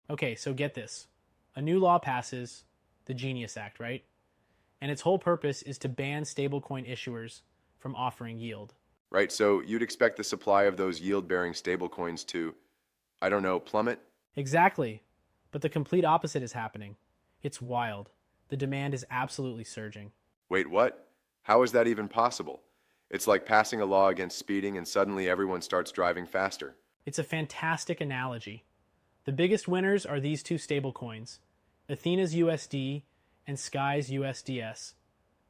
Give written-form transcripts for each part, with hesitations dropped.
Okay, so get this. A new law passes, the Genius Act, right? And its whole purpose is to ban stablecoin issuers from offering yield. Right? So you'd expect the supply of those yield-bearing stablecoins to, I don't know, plummet? Exactly. But the complete opposite is happening. It's wild. The demand is absolutely surging. Wait, what? How is that even possible? It's like passing a law against speeding and suddenly everyone starts driving faster. It's a fantastic analogy. The biggest winners are these two stablecoins, Athena's USD and Sky's USDS.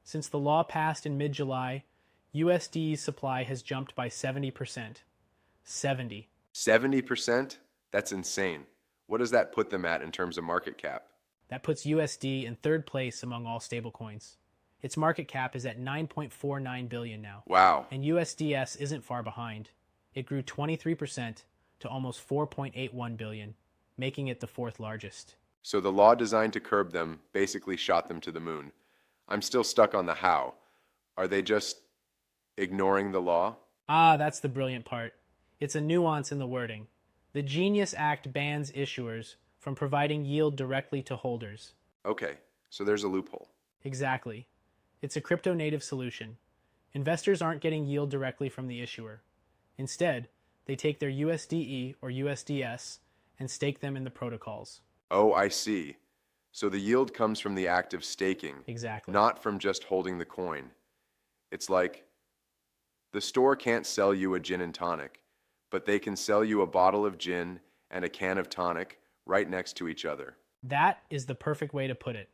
Since the law passed in mid-July, USD's supply has jumped by 70%. 70. 70%? That's insane. What does that put them at in terms of market cap? That puts USD in third place among all stablecoins. Its market cap is at 9.49 billion now. Wow. And USDS isn't far behind. It grew 23% to almost 4.81 billion, making it the fourth largest. So the law designed to curb them basically shot them to the moon. I'm still stuck on the how. Are they just ignoring the law? Ah, that's the brilliant part. It's a nuance in the wording. The Genius Act bans issuers from providing yield directly to holders. Okay, so there's a loophole. Exactly. It's a crypto-native solution. Investors aren't getting yield directly from the issuer. Instead, they take their USDE or USDS and stake them in the protocols. Oh, I see. So the yield comes from the act of staking, Exactly. not from just holding the coin. It's like the store can't sell you a gin and tonic, but they can sell you a bottle of gin and a can of tonic right next to each other. That is the perfect way to put it.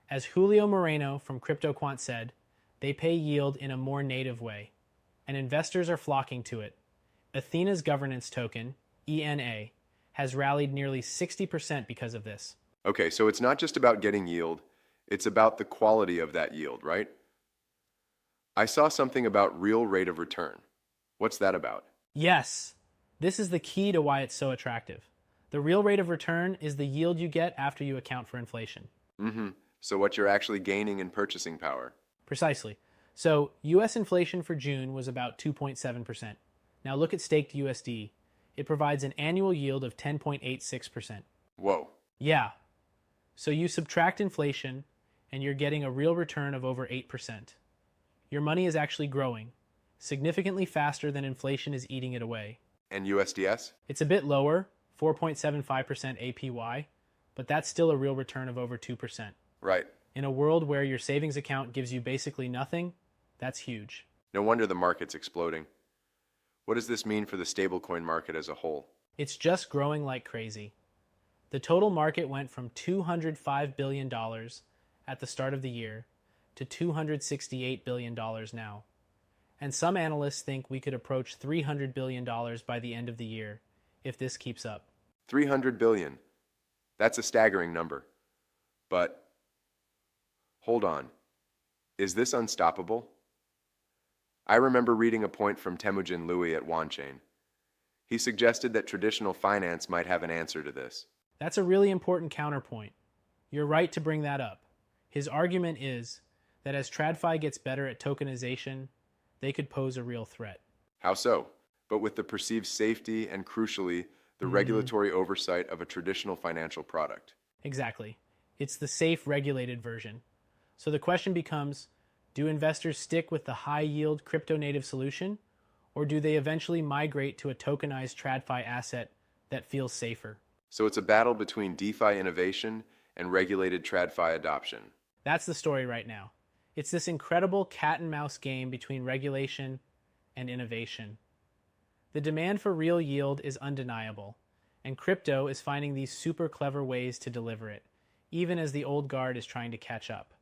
As Julio Moreno from CryptoQuant said, they pay yield in a more native way, and investors are flocking to it. Athena's governance token, ENA, has rallied nearly 60% because of this. Okay, so it's not just about getting yield, it's about the quality of that yield, right? I saw something about real rate of return. What's that about? Yes, this is the key to why it's so attractive. The real rate of return is the yield you get after you account for inflation. So what you're actually gaining in purchasing power. Precisely. So, US inflation for June was about 2.7%. Now look at staked USD. It provides an annual yield of 10.86%. Whoa. Yeah. So you subtract inflation, and you're getting a real return of over 8%. Your money is actually growing, significantly faster than inflation is eating it away. And USDS? It's a bit lower, 4.75% APY, but that's still a real return of over 2%. Right. In a world where your savings account gives you basically nothing, that's huge. No wonder the market's exploding. What does this mean for the stablecoin market as a whole? It's just growing like crazy. The total market went from $205 billion at the start of the year to $268 billion now. And some analysts think we could approach $300 billion by the end of the year if this keeps up. 300 billion. That's a staggering number. But hold on. Is this unstoppable? I remember reading a point from Temujin Louis at OneChain. He suggested that traditional finance might have an answer to this. That's a really important counterpoint. You're right to bring that up. His argument is that as TradFi gets better at tokenization, they could pose a real threat. How so? But with the perceived safety and, crucially, the regulatory oversight of a traditional financial product. Exactly. It's the safe, regulated version. So the question becomes, do investors stick with the high-yield crypto-native solution, or do they eventually migrate to a tokenized TradFi asset that feels safer? So it's a battle between DeFi innovation and regulated TradFi adoption. That's the story right now. It's this incredible cat-and-mouse game between regulation and innovation. The demand for real yield is undeniable, and crypto is finding these super clever ways to deliver it, even as the old guard is trying to catch up.